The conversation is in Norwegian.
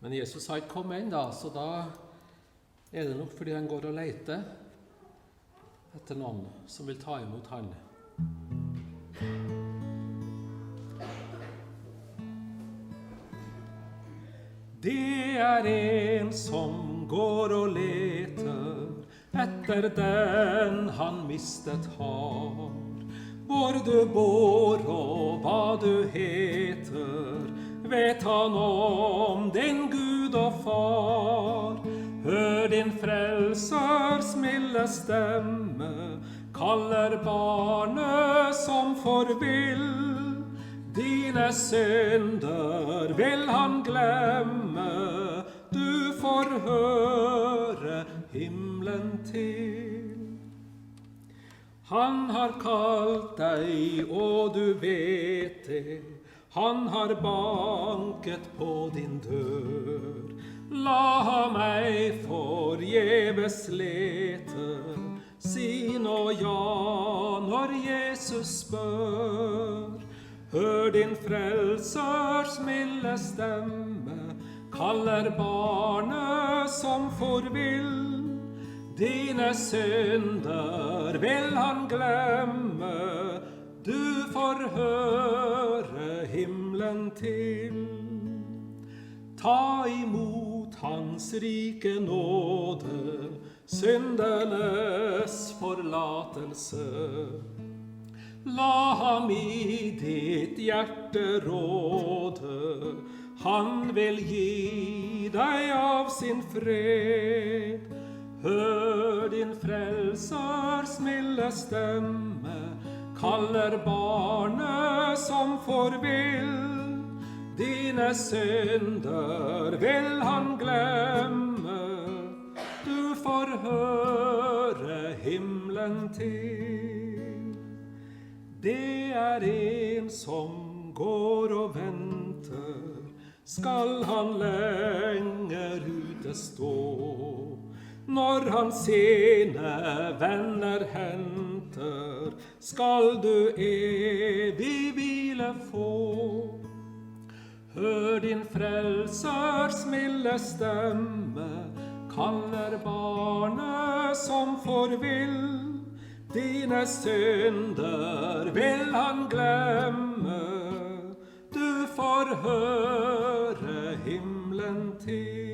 Men Jesus har ikke kommet ennå, så da er det nok fordi han går og leter etter noen som vil ta imot han. Det er en som går og leter etter den han mistet har. Hvor du bor og hva du heter, vet han om din Gud og Far. Hør din frelsers milde stemme, kaller barnet som forvill. Dine synder vil han glemme, du får høre himmelen til. Han har kalt deg, og du vet det, han har banket på din dør. La meg forgjeves lete, si nå ja når Jesus spør. Hør din frelsers milde stemme, kaller barnet som forvill. Dine synder vil han glemme, du får høre himmelen til. Ta imot hans rike nåde, syndenes forlatelse. La ham i ditt hjerte råde, han vil gi deg av sin fred. Hør din frelsers milde stemme, kaller barnet som forvill. Dine synder vil han glemme, du får høre himmelen til. Det er en som går og venter, skal han lenger ute stå. Når han sine venner henter, skal du evig hvile få. Hør din frelsers milde stemme, kaller barnet som forvill. Dine synder vil han glemme, du får høre himmelen til.